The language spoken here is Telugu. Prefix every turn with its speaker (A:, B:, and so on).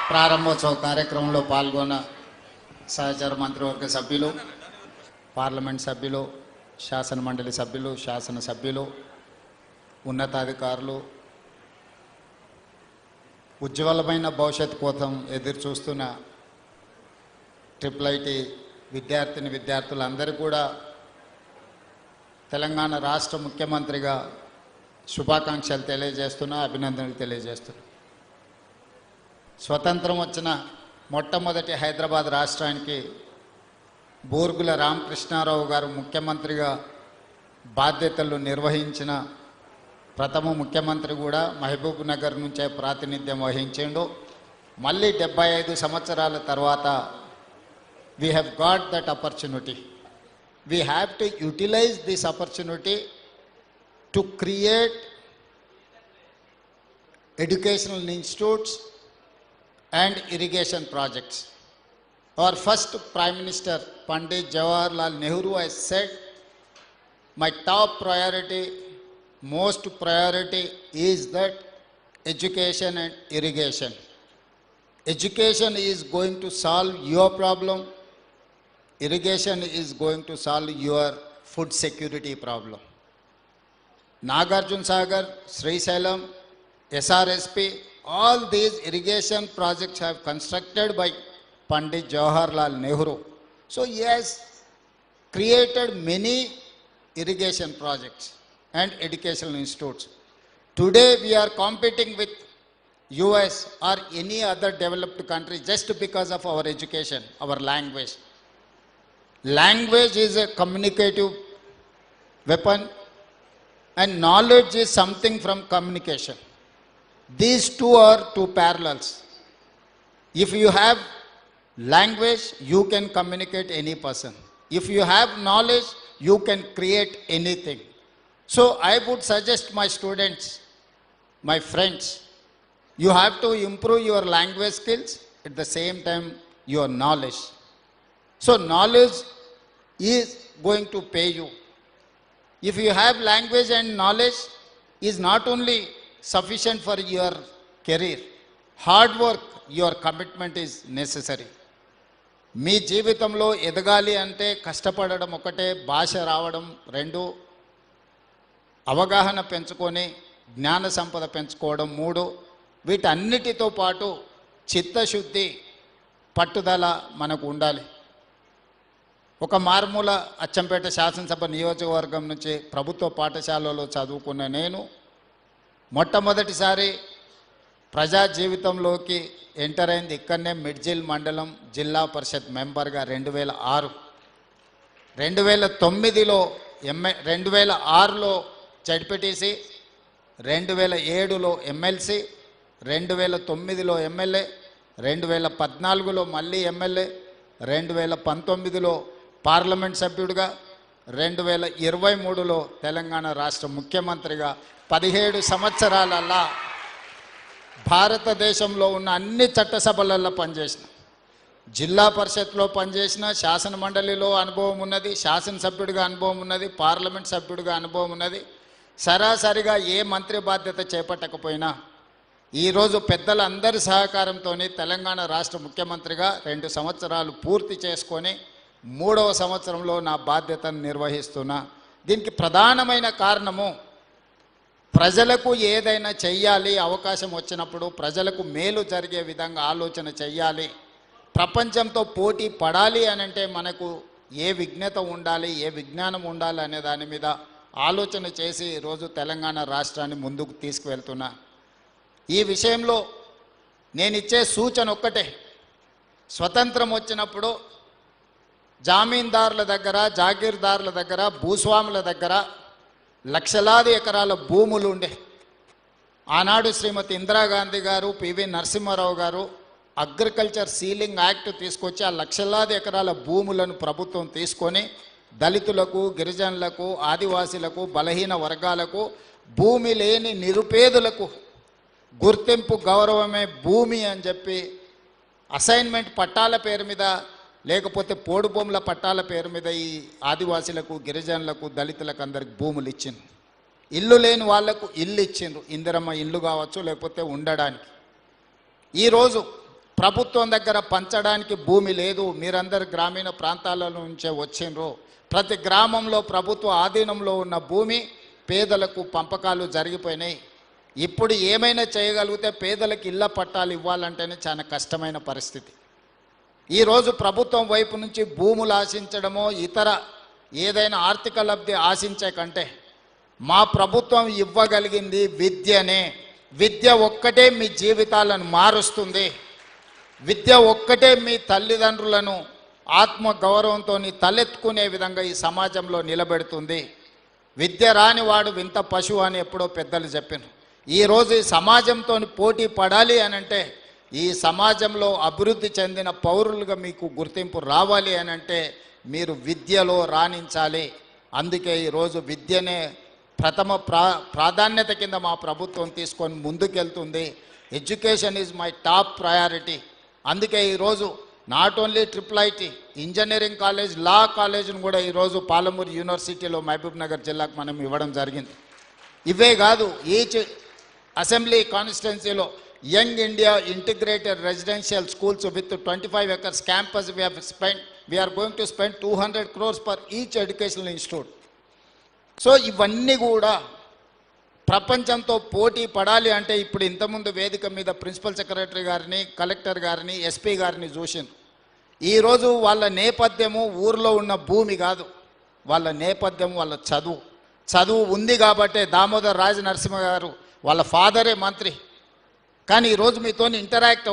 A: ప్రారంభోత్సవ కార్యక్రమంలో పాల్గొన్న సహచర మంత్రివర్గ సభ్యులు, పార్లమెంట్ సభ్యులు, శాసన మండలి సభ్యులు, శాసన సభ్యులు, ఉన్నతాధికారులు, ఉజ్వలమైన భవిష్యత్తు కోసం ఎదురు చూస్తున్న IIIT విద్యార్థులందరూ కూడా తెలంగాణ రాష్ట్ర ముఖ్యమంత్రిగా శుభాకాంక్షలు తెలియజేస్తున్నా, అభినందనలు తెలియజేస్తున్నా. స్వతంత్రం వచ్చిన మొట్టమొదటి హైదరాబాద్ రాష్ట్రానికి బూర్గుల రామకృష్ణారావు గారు ముఖ్యమంత్రిగా బాధ్యతలు నిర్వహించిన ప్రథమ ముఖ్యమంత్రి కూడా మహబూబ్ నగర్ నుంచే ప్రాతినిధ్యం వహించిండు. మళ్ళీ 75 సంవత్సరాల తర్వాత we have got that opportunity. We have to utilize this opportunity to create educational institutes and irrigation projects. Our first Prime Minister Pandit Jawaharlal Nehru has said, my top priority, most priority is that education and irrigation. Education is going to solve your problem. Irrigation is going to solve your food security problem. Nagarjuna Sagar, Srisailam, SRSP, all these irrigation projects have constructed by Pandit Jawaharlal Nehru. So he has created many irrigation projects and educational institutes. Today we are competing with US or any other developed country just because of our education, our language. Language is a communicative weapon and knowledge is something from communication. These two are two parallels. If you have language, you can communicate any person. If you have knowledge, you can create anything. So I would suggest my students, my friends, you have to improve your language skills, at the same time your knowledge. So knowledge is going to pay you. If you have language and knowledge, is not only sufficient for your career, hard work, your commitment is necessary. మీ జీవితంలో ఎదగాలి అంటే కష్టపడడం ఒకటే, భాష రావడం రెండు, అవగాహన పెంచుకొని జ్ఞాన సంపద పెంచుకోవడం మూడు, వీటన్నిటితో పాటు చిత్తశుద్ధి, పట్టుదల మనకు ఉండాలి. ఒక మారుమూల అచ్చంపేట శాసనసభ నియోజకవర్గం నుంచి ప్రభుత్వ పాఠశాలలో చదువుకున్న నేను మొట్టమొదటిసారి ప్రజా జీవితంలోకి ఎంటర్ అయింది ఇక్కడనే మిడ్జిల్ మండలం జిల్లా పరిషత్ మెంబర్గా 2006. 2009లో 2006లో జడ్పీటీసీ, 2007లో ఎమ్మెల్సీ, 2009లో ఎమ్మెల్యే, 2014లో మళ్ళీ ఎమ్మెల్యే, 2019లో పార్లమెంట్ సభ్యుడిగా, 2023లో తెలంగాణ రాష్ట్ర ముఖ్యమంత్రిగా 17 సంవత్సరాలల్లా భారతదేశంలో ఉన్న అన్ని చట్టసభలలో పనిచేసిన, జిల్లా పరిషత్లో పనిచేసిన, శాసన మండలిలో అనుభవం ఉన్నది, శాసనసభ్యుడిగా అనుభవం ఉన్నది, పార్లమెంట్ సభ్యుడిగా అనుభవం ఉన్నది. సరాసరిగా ఏ మంత్రి బాధ్యత చేపట్టకపోయినా ఈరోజు పెద్దలందరి సహకారంతో తెలంగాణ రాష్ట్ర ముఖ్యమంత్రిగా 2 సంవత్సరాలు పూర్తి చేసుకొని 3వ సంవత్సరంలో నా బాధ్యతను నిర్వహిస్తున్నా. దీనికి ప్రధానమైన కారణము ప్రజలకు ఏదైనా చెయ్యాలి, అవకాశం వచ్చినప్పుడు ప్రజలకు మేలు జరిగే విధంగా ఆలోచన చెయ్యాలి. ప్రపంచంతో పోటీ పడాలి అని అంటే మనకు ఏ విజ్ఞత ఉండాలి, ఏ విజ్ఞానం ఉండాలి అనే దాని మీద ఆలోచన చేసి ఈరోజు తెలంగాణ రాష్ట్రాన్ని ముందుకు తీసుకువెళ్తున్నా. ఈ విషయంలో నేను ఇచ్చే సూచన ఒక్కటే, స్వతంత్రం వచ్చినప్పుడు జామీందారుల దగ్గర, జాగీర్దారుల దగ్గర, భూస్వాముల దగ్గర లక్షలాది ఎకరాల భూములు ఉండే. ఆనాడు శ్రీమతి ఇందిరాగాంధీ గారు, పివి నరసింహారావు గారు అగ్రికల్చర్ సీలింగ్ యాక్ట్ తీసుకొచ్చి ఆ లక్షలాది ఎకరాల భూములను ప్రభుత్వం తీసుకొని దళితులకు, గిరిజనులకు, ఆదివాసీలకు, బలహీన వర్గాలకు, భూమి లేని నిరుపేదలకు గుర్తింపు గౌరవమే భూమి అని చెప్పి అసైన్మెంట్ పట్టాల పేరు మీద, లేకపోతే పోడు భూముల పట్టాల పేరు మీద ఈ ఆదివాసీలకు, గిరిజనులకు, దళితులకు అందరికి భూములు ఇచ్చిండ్రు. ఇల్లు లేని వాళ్లకు ఇల్లు ఇచ్చిండ్రు, ఇందిరమ్మ ఇల్లు కావచ్చు, లేకపోతే ఉండడానికి. ఈరోజు ప్రభుత్వం దగ్గర పంచడానికి భూమి లేదు. మీరందరు గ్రామీణ ప్రాంతాల నుంచే వచ్చిండ్రు. ప్రతి గ్రామంలో ప్రభుత్వ ఆధీనంలో ఉన్న భూమి పేదలకు పంపకాలు జరిగిపోయినాయి. ఇప్పుడు ఏమైనా చేయగలిగితే పేదలకు ఇళ్ల పట్టాలు ఇవ్వాలంటేనే చాలా కష్టమైన పరిస్థితి. ఈరోజు ప్రభుత్వం వైపు నుంచి భూములు ఆశించడమో ఇతర ఏదైనా ఆర్థిక లబ్ధి ఆశించే కంటే మా ప్రభుత్వం ఇవ్వగలిగింది విద్యనే. విద్య ఒక్కటే మీ జీవితాలను మారుస్తుంది. విద్య ఒక్కటే మీ తల్లిదండ్రులను ఆత్మ గౌరవంతో తలెత్తుకునే విధంగా ఈ సమాజంలో నిలబెడుతుంది. విద్య రాని వాడు వింత పశువు అని ఎప్పుడో పెద్దలు చెప్పారు. ఈరోజు ఈ సమాజంతో పోటీ పడాలి అనంటే, ఈ సమాజంలో అభివృద్ధి చెందిన పౌరులుగా మీకు గుర్తింపు రావాలి అనంటే మీరు విద్యలో రాణించాలి. అందుకే ఈరోజు విద్యనే ప్రథమ ప్రాధాన్యత కింద మా ప్రభుత్వం తీసుకొని ముందుకెళ్తుంది. Education is my top priority. అందుకే ఈరోజు not only IIIT engineering college, law కాలేజ్ను కూడా ఈరోజు పాలమూరు యూనివర్సిటీలో మహబూబ్ నగర్ జిల్లాకు మనం ఇవ్వడం జరిగింది. ఇవే కాదు, ఈచ్ అసెంబ్లీ కాన్స్టిట్యున్సీలో young India integrated residential schools with 25 acres campus we are going to spend 200 crores for each educational institute. So ఇవన్నీ కూడా ప్రపంచంతో పోటీ పడాలి అంటే ఇప్పుడు ఇంతకుముందు వేదిక మీద ప్రిన్సిపల్ సెక్రటరీ గారిని, కలెక్టర్ గారిని, ఎస్పీ గారిని చూసింది. ఈరోజు వాళ్ళ నేపథ్యము ఊర్లో ఉన్న భూమి కాదు, వాళ్ళ నేపథ్యం వాళ్ళ చదువు ఉంది కాబట్టే దామోదర్ రాజ నరసింహ గారు వాళ్ళ ఫాదరే మంత్రి. కానీ ఈరోజు మీతో ఇంటరాక్ట్